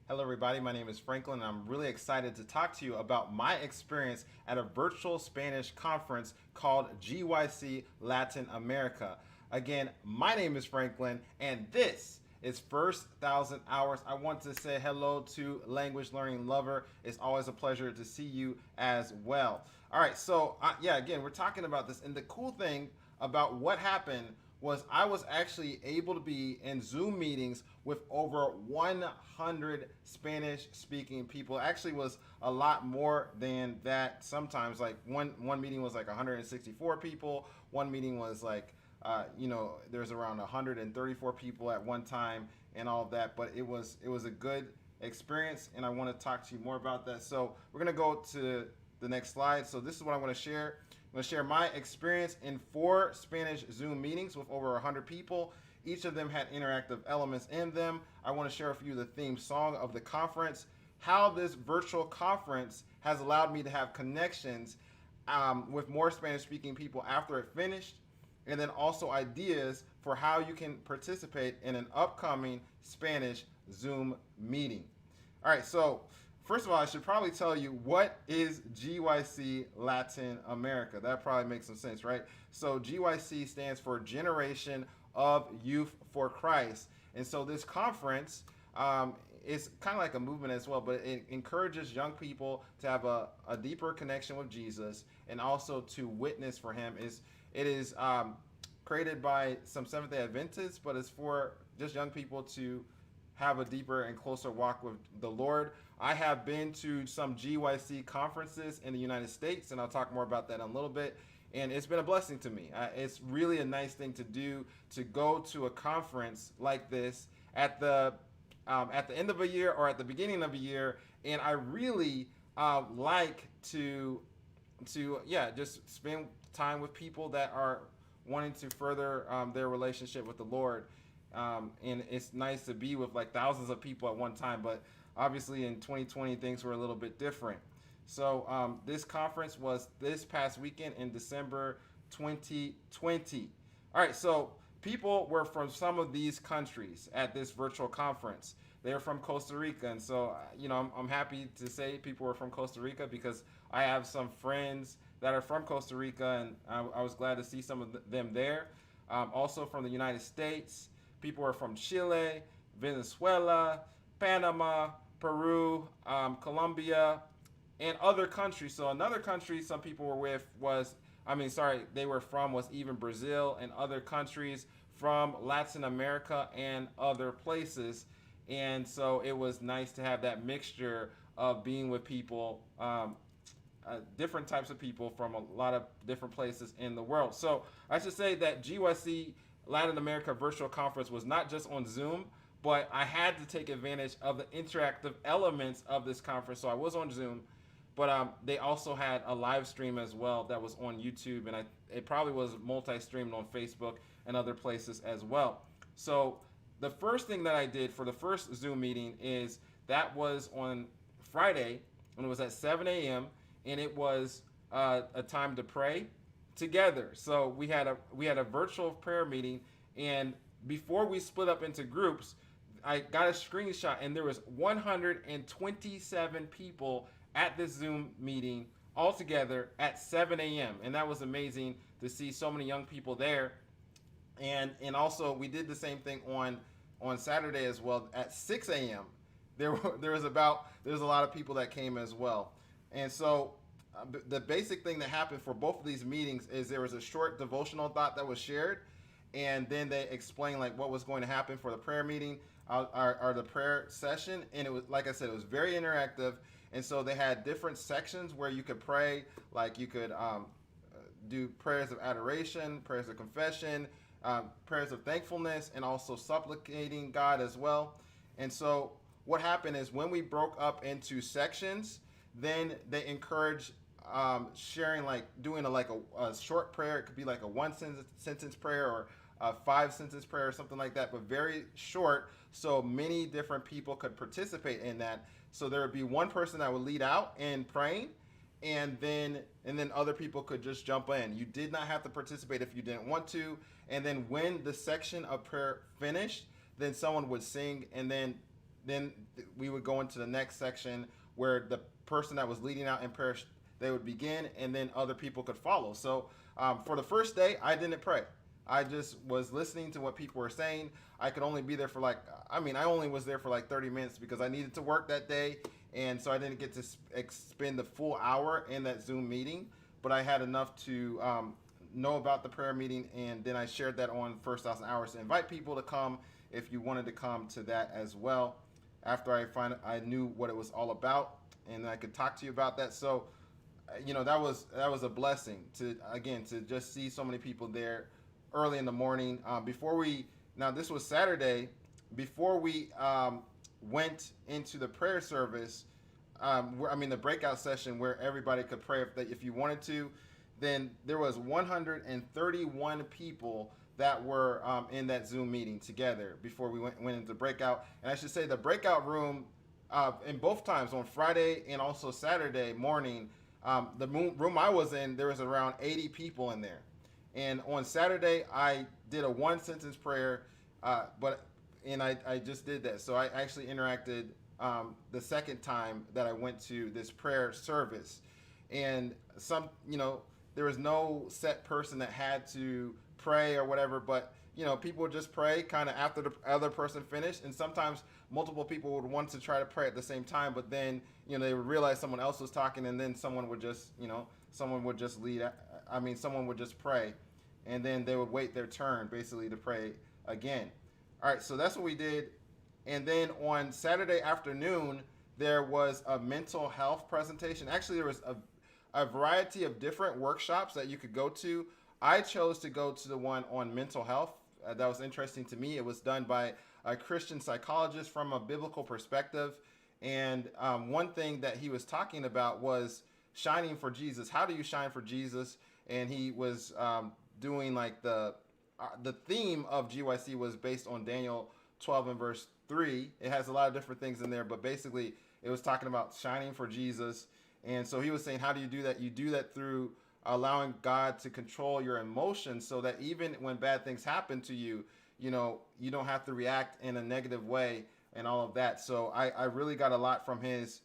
Hello, everybody. My name is Franklin, and I'm really excited to talk to you about my experience at a virtual Spanish conference called GYC Latin America. Again, my name is Franklin, and this is First 1,000 Hours. I want to say hello to language learning lover. It's always a pleasure to see you as well. All right, so again, we're talking about this, and the cool thing about what happened was I was actually able to be in Zoom meetings with over 100 Spanish speaking people. Actually was a lot more than that. Sometimes like one meeting was like 164 people. One meeting was like there's around 134 people at one time and all of that, but it was a good experience, and I want to talk to you more about that. So we're going to go to the next slide. So this is what I want to share. I'm going to share my experience in 4 Spanish Zoom meetings with over 100 people. Each of them had interactive elements in them. I want to share with you the theme song of the conference, how this virtual conference has allowed me to have connections with more Spanish speaking people after it finished, and then also ideas for how you can participate in an upcoming Spanish Zoom meeting. All right, so first of all, I should probably tell you, what is GYC Latin America? That probably makes some sense, right? So GYC stands for Generation of Youth for Christ. And so this conference is kind of like a movement as well, but it encourages young people to have a deeper connection with Jesus and also to witness for him. It is created by some Seventh-day Adventists, but it's for just young people to have a deeper and closer walk with the Lord. I have been to some GYC conferences in the United States, and I'll talk more about that in a little bit. And it's been a blessing to me. It's really a nice thing to do, to go to a conference like this at the end of a year or at the beginning of a year. And I really like to just spend time with people that are wanting to further their relationship with the Lord. And it's nice to be with like thousands of people at one time, but obviously in 2020 things were a little bit different. So this conference was this past weekend in December 2020. All right, so people were from some of these countries at this virtual conference. They were from Costa Rica, and so I'm happy to say people were from Costa Rica because I have some friends that are from Costa Rica, and I was glad to see some of them there. Also from the United States, people were from Chile, Venezuela, Panama, Peru, Colombia, and other countries. So another country some people were with was even Brazil and other countries from Latin America and other places. And so it was nice to have that mixture of being with people, different types of people from a lot of different places in the world. So I should say that GYC Latin America Virtual Conference was not just on Zoom, but I had to take advantage of the interactive elements of this conference. So I was on Zoom, but they also had a live stream as well that was on YouTube, and it probably was multi-streamed on Facebook and other places as well. So the first thing that I did for the first Zoom meeting is that was on Friday, and it was at 7 a.m., and it was a time to pray together. So we had a virtual prayer meeting, and before we split up into groups, I got a screenshot, and there was 127 people at this Zoom meeting all together at 7 a.m. And that was amazing to see so many young people there. And also we did the same thing on Saturday as well at 6 a.m. There was a lot of people that came as well. And so the basic thing that happened for both of these meetings is there was a short devotional thought that was shared, and then they explained like what was going to happen for the prayer meeting or the prayer session. And it was, like I said, it was very interactive. And so they had different sections where you could pray, like you could do prayers of adoration, prayers of confession, prayers of thankfulness, and also supplicating God as well. And so what happened is when we broke up into sections, then they encouraged sharing, like doing a short prayer. It could be like a one sentence prayer or a 5-sentence prayer or something like that, but very short, so many different people could participate in that. So there would be one person that would lead out in praying, and then other people could just jump in. You did not have to participate if you didn't want to. And then when the section of prayer finished, then someone would sing, and then then we would go into the next section where the person that was leading out in prayer, they would begin, and then other people could follow. So for the first day, I didn't pray. I just was listening to what people were saying. I could only be there for I only was there for like 30 minutes because I needed to work that day. And so I didn't get to spend the full hour in that Zoom meeting, but I had enough to know about the prayer meeting. And then I shared that on First 1,000 Hours to invite people to come if you wanted to come to that as well. After I knew what it was all about, and I could talk to you about that. So, that was a blessing to just see so many people there early in the morning. Now this was Saturday, before we went into the prayer service, the breakout session where everybody could pray if you wanted to. Then there was 131 people that were in that Zoom meeting together before we went into the breakout. And I should say the breakout room in both times, on Friday and also Saturday morning, the room I was in, there was around 80 people in there. And on Saturday, I did a one sentence prayer, and I just did that. So I actually interacted the second time that I went to this prayer service. And there was no set person that had to pray or whatever, but people would just pray kind of after the other person finished. And sometimes multiple people would want to try to pray at the same time, but then they would realize someone else was talking, and then someone would just someone would just pray, and then they would wait their turn basically to pray again. All right, so that's what we did. And then on Saturday afternoon, there was a mental health presentation. Actually, there was a variety of different workshops that you could go to. I chose to go to the one on mental health. That was interesting to me. It was done by a Christian psychologist from a biblical perspective. And one thing that he was talking about was shining for Jesus. How do you shine for Jesus? And he was doing the theme of GYC was based on Daniel 12 and verse 3. It has a lot of different things in there, but basically it was talking about shining for Jesus. And so he was saying, how do you do that? You do that through allowing God to control your emotions, so that even when bad things happen to you, you don't have to react in a negative way and all of that. So I really got a lot from his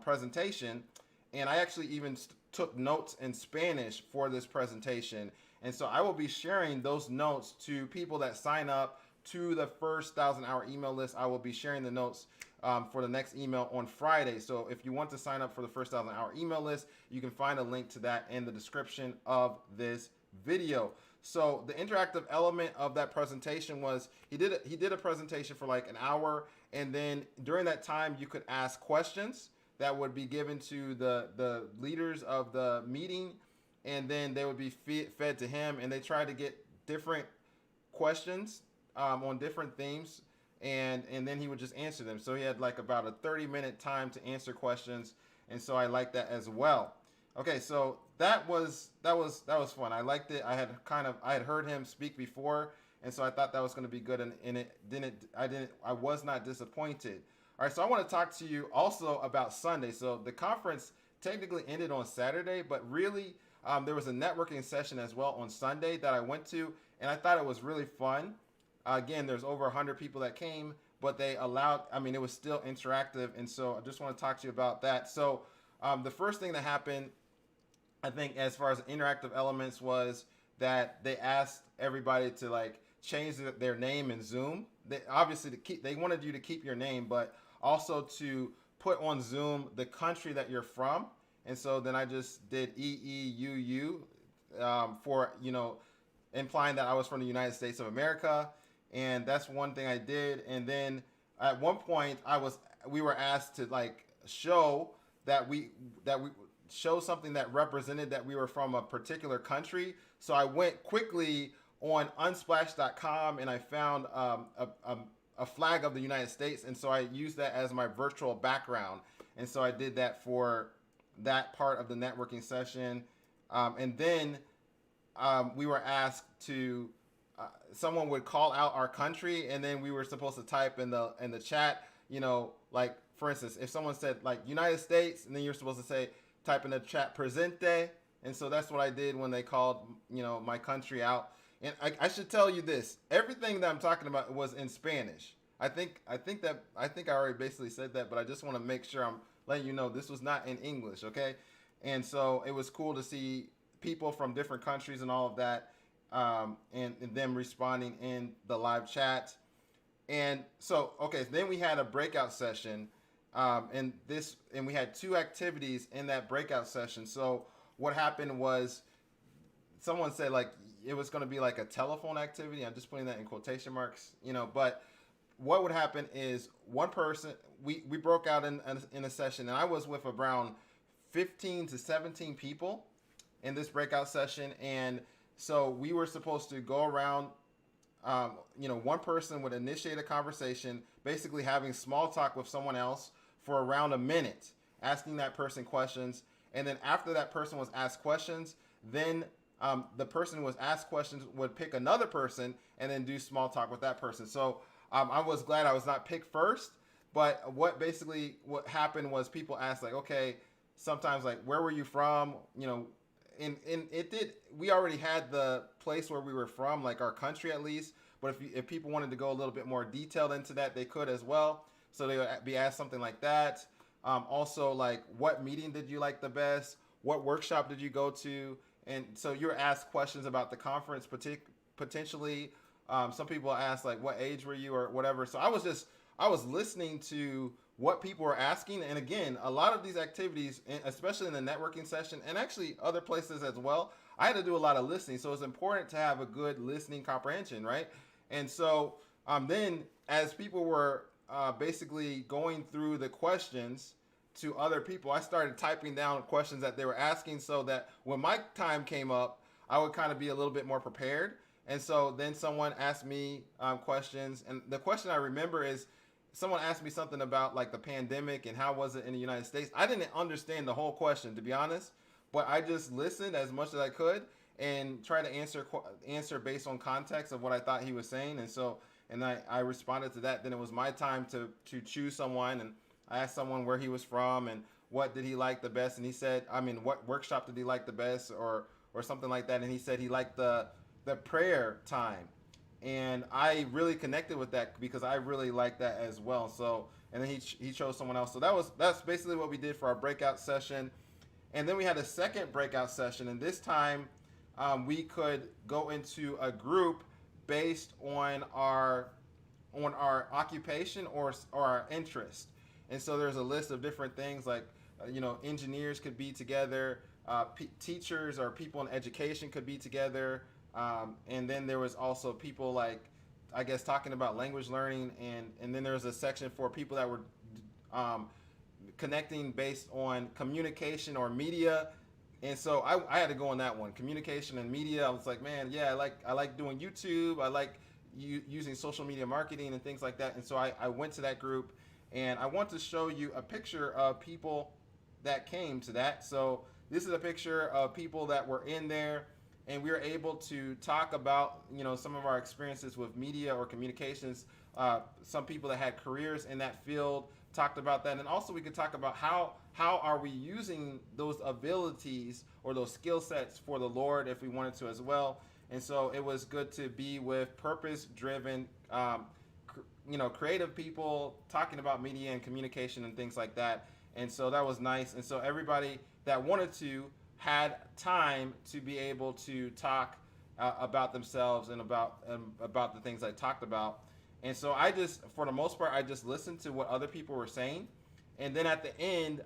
presentation. And I actually even took notes in Spanish for this presentation. And so I will be sharing those notes to people that sign up to the first 1,000-hour email list. I will be sharing the notes for the next email on Friday. So if you want to sign up for the first 1,000-hour email list, you can find a link to that in the description of this video. So the interactive element of that presentation was he did a presentation for like an hour, and then during that time you could ask questions that would be given to the leaders of the meeting, and then they would be fed to him, and they tried to get different questions on different themes, and then he would just answer them. So he had like about a 30-minute time to answer questions, and so I liked that as well. Okay, so that was fun. I liked it. I had heard him speak before, and so I thought that was going to be good, and I was not disappointed. All right, so I want to talk to you also about Sunday. So the conference technically ended on Saturday, but really there was a networking session as well on Sunday that I went to, and I thought it was really fun. Again, there's over 100 people that came, but they allowed, it was still interactive, and so I just want to talk to you about that. So the first thing that happened, I think, as far as interactive elements, was that they asked everybody to change their name in Zoom. They obviously they wanted you to keep your name, but also to put on Zoom the country that you're from. And so then I just did EEUU for implying that I was from the United States of America, and that's one thing I did. And then at one point we were asked to show that we show something that represented that we were from a particular country. So I went quickly on unsplash.com and I found a flag of the United States, and so I used that as my virtual background. And so I did that for that part of the networking session. And then we were asked to someone would call out our country, and then we were supposed to type in the chat, for instance, if someone said United States, and then you're supposed to type in the chat presente. And so that's what I did when they called my country out. And I should tell you this, everything that I'm talking about was in Spanish. I think I already basically said that, but I just want to make sure I'm letting you know this was not in English, okay? And so it was cool to see people from different countries and all of that, and them responding in the live chat. And so, okay, so then we had a breakout session, and we had two activities in that breakout session. So what happened was someone said like it was going to be like a telephone activity. I'm just putting that in quotation marks, but what would happen is one person we broke out in a session, and I was with around 15 to 17 people in this breakout session. And so we were supposed to go around, one person would initiate a conversation, basically having small talk with someone else for around a minute, asking that person questions. And then after that person was asked questions, then the person who was asked questions would pick another person and then do small talk with that person. So I was glad I was not picked first. But what happened was people asked like, okay, sometimes like, where were you from? And it did. We already had the place where we were from, like our country at least. But if people wanted to go a little bit more detailed into that, they could as well. So they would be asked something like that. Also, like, what meeting did you like the best? What workshop did you go to? And so you're asked questions about the conference, potentially. Some people asked like, what age were you or whatever. So I was listening to what people were asking. And again, a lot of these activities, especially in the networking session and actually other places as well, I had to do a lot of listening. So it's important to have a good listening comprehension, right? And so then as people were basically going through the questions to other people, I started typing down questions that they were asking so that when my time came up, I would kind of be a little bit more prepared. And so then someone asked me questions. And the question I remember is, someone asked me something about like the pandemic and how was it in the United States. I didn't understand the whole question, to be honest, but I just listened as much as I could and try to answer based on context of what I thought he was saying. And so, and I responded to that. Then it was my time to choose someone, and I asked someone where he was from and what did he like the best. And he said, what workshop did he like the best, or something like that. And he said he liked the prayer time. And I really connected with that because I really like that as well. So, and then he chose someone else. So that's basically what we did for our breakout session. And then we had a second breakout session, and this time we could go into a group based on our occupation or our interest. And so there's a list of different things like engineers could be together, teachers or people in education could be together. And then there was also people like, I guess, talking about language learning. And then there was a section for people that were connecting based on communication or media. And so I had to go on that one, communication and media. I was like, man, yeah, I like doing YouTube. I like using social media marketing and things like that. And so I went to that group, and I want to show you a picture of people that came to that. So this is a picture of people that were in there, and we were able to talk about some of our experiences with media or communications. Some people that had careers in that field talked about that, and also we could talk about how are we using those abilities or those skill sets for the Lord if we wanted to as well. And so it was good to be with purpose-driven, creative people talking about media and communication and things like that. And so that was nice. And so everybody that wanted to had time to be able to talk about themselves and about the things I talked about. And so for the most part, I just listened to what other people were saying. And then at the end,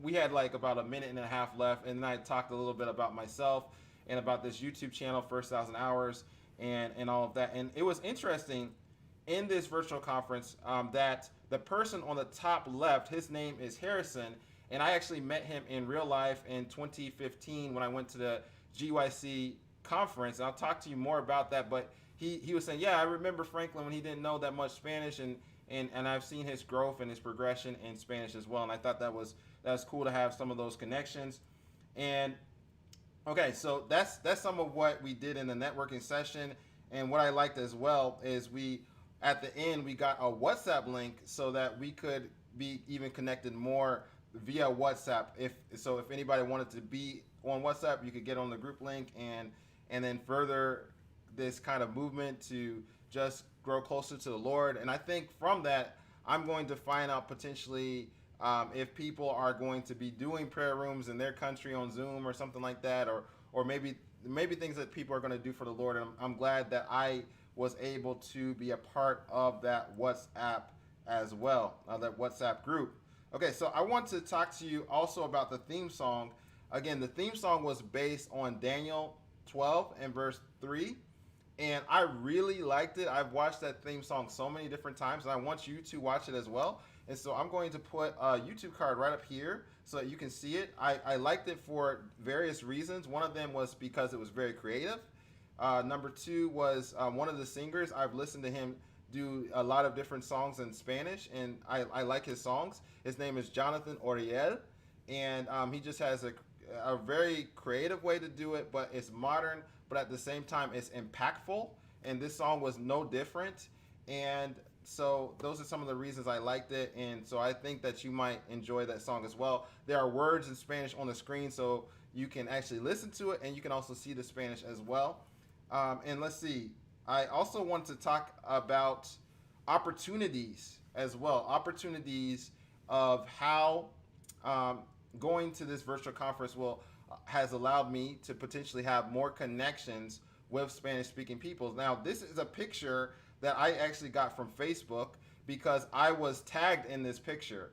we had like about a minute and a half left, and then I talked a little bit about myself and about this YouTube channel, First 1,000 Hours, and all of that. And it was interesting in this virtual conference that the person on the top left, his name is Harrison, and I actually met him in real life in 2015 when I went to the GYC conference. And I'll talk to you more about that, but he was saying, yeah, I remember Franklin when he didn't know that much Spanish, and I've seen his growth and his progression in Spanish as well. And I thought that was cool to have some of those connections. And okay, so that's some of what we did in the networking session. And what I liked as well is at the end, we got a WhatsApp link so that we could be even connected more via WhatsApp. If anybody wanted to be on WhatsApp, you could get on the group link and then further this kind of movement to just grow closer to the Lord. And I think from that, I'm going to find out potentially if people are going to be doing prayer rooms in their country on Zoom or something like that, or maybe things that people are going to do for the Lord. And I'm glad that I was able to be a part of that WhatsApp as well, that WhatsApp group. Okay, so I want to talk to you also about the theme song. Again, the theme song was based on Daniel 12 and verse 3. And I really liked it. I've watched that theme song so many different times, and I want you to watch it as well. And so I'm going to put a YouTube card right up here so that you can see it. I liked it for various reasons. One of them was because it was very creative. Number two was one of the singers. I've listened to him do a lot of different songs in Spanish, and I like his songs. His name is Jonathan Oriel, and he just has a very creative way to do it, but it's modern, but at the same time it's impactful, and this song was no different. And so those are some of the reasons I liked it, and so I think that you might enjoy that song as well. There are words in Spanish on the screen, so you can actually listen to it, and you can also see the Spanish as well. And let's see, I also want to talk about opportunities as well, opportunities of how going to this virtual conference has allowed me to potentially have more connections with Spanish-speaking peoples. Now, this is a picture that I actually got from Facebook because I was tagged in this picture,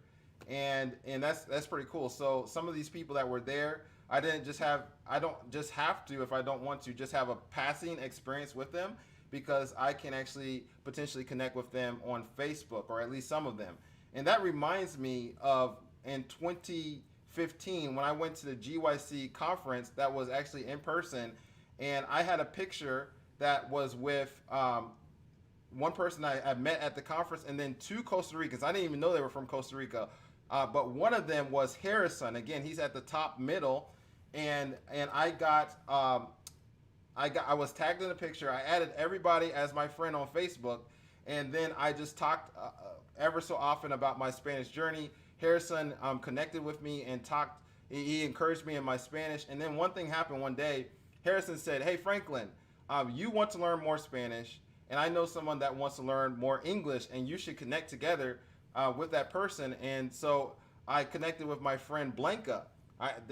and that's pretty cool. So some of these people that were there, I don't just have to, if I don't want to, just have a passing experience with them, because I can actually potentially connect with them on Facebook, or at least some of them. And that reminds me of in 2015 when I went to the GYC conference that was actually in person, and I had a picture that was with one person I met at the conference, and then two Costa Ricans. I didn't even know they were from Costa Rica, but one of them was Harrison. Again, he's at the top middle, and I was tagged in the picture. I added everybody as my friend on Facebook, and then I just talked ever so often about my Spanish journey. Harrison connected with me and talked. He encouraged me in my Spanish. And then one thing happened one day. Harrison said, "Hey, Franklin, you want to learn more Spanish, and I know someone that wants to learn more English, and you should connect together with that person." And so I connected with my friend Blanca.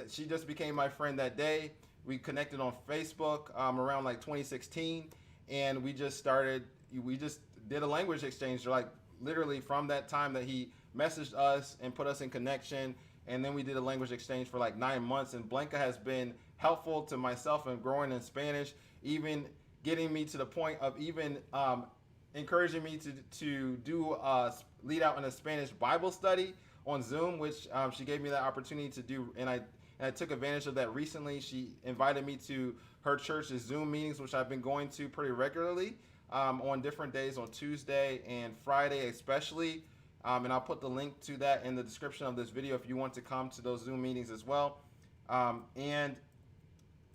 She just became my friend that day. We connected on Facebook around like 2016, and we just did a language exchange, like literally from that time that he messaged us and put us in connection. And then we did a language exchange for like 9 months, and Blanca has been helpful to myself in growing in Spanish, even getting me to the point of even encouraging me to lead out in a Spanish Bible study on Zoom, which she gave me that opportunity to do, and I took advantage of that recently. She invited me to her church's Zoom meetings, which I've been going to pretty regularly on different days, on Tuesday and Friday especially. And I'll put the link to that in the description of this video if you want to come to those Zoom meetings as well. And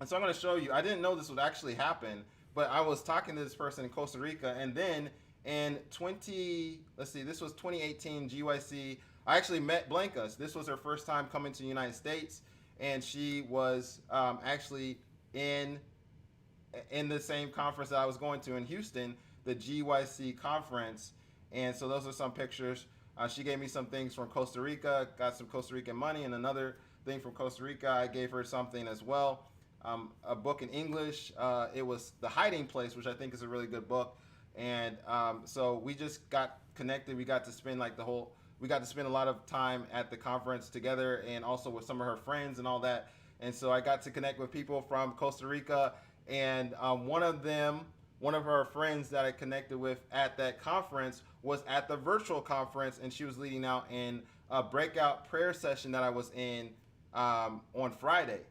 so I'm going to show you. I didn't know this would actually happen, but I was talking to this person in Costa Rica, and then in this was 2018 GYC. I actually met Blanca. This was her first time coming to the United States, and she was actually in the same conference that I was going to in Houston, the GYC conference. And so those are some pictures. She gave me some things from Costa Rica, got some Costa Rican money, and another thing from Costa Rica. I gave her something as well, a book in English. It was The Hiding Place, which I think is a really good book. And so we just got connected. We got to spend a lot of time at the conference together, and also with some of her friends and all that. And so I got to connect with people from Costa Rica, and one of her friends that I connected with at that conference was at the virtual conference, and she was leading out in a breakout prayer session that I was in on Friday.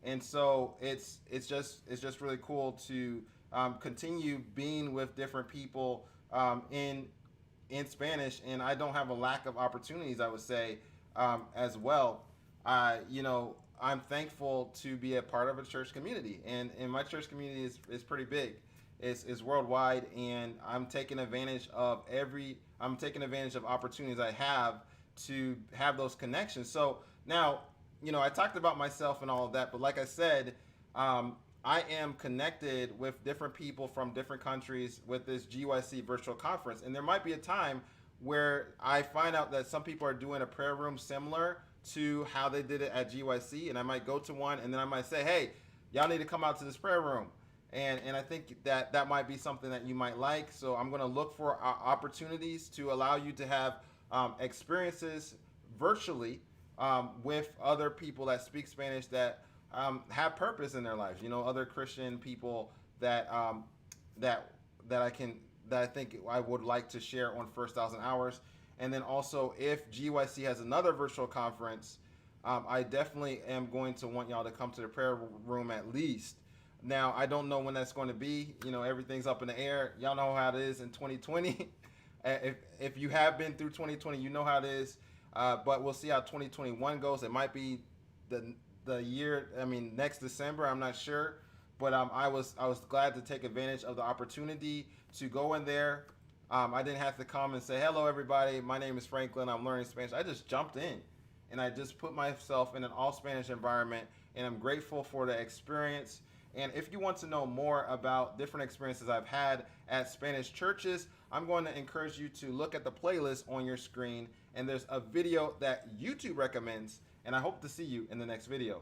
And so it's just really cool to continue being with different people in Spanish, and I don't have a lack of opportunities, I would say, as well. I'm thankful to be a part of a church community, and my church community is pretty big. It's worldwide, and I'm taking advantage of opportunities I have to have those connections. So now, I talked about myself and all of that, but like I said, I am connected with different people from different countries with this GYC virtual conference. And there might be a time where I find out that some people are doing a prayer room similar to how they did it at GYC. And I might go to one and then I might say, hey, y'all need to come out to this prayer room. And I think that that might be something that you might like. So I'm going to look for opportunities to allow you to have experiences virtually with other people that speak Spanish that have purpose in their lives. You know, other Christian people that that that I can that I think I would like to share on First Thousand Hours. And then also, if GYC has another virtual conference, I definitely am going to want y'all to come to the prayer room at least. Now, I don't know when that's going to be. You know, everything's up in the air. Y'all know how it is in 2020. If you have been through 2020, you know how it is. But we'll see how 2021 goes. It might be the year. I mean, next December. I'm not sure. But I was glad to take advantage of the opportunity to go in there. I didn't have to come and say, hello, everybody. My name is Franklin. I'm learning Spanish. I just jumped in and I just put myself in an all Spanish environment. And I'm grateful for the experience. And if you want to know more about different experiences I've had at Spanish churches, I'm going to encourage you to look at the playlist on your screen. And there's a video that YouTube recommends. And I hope to see you in the next video.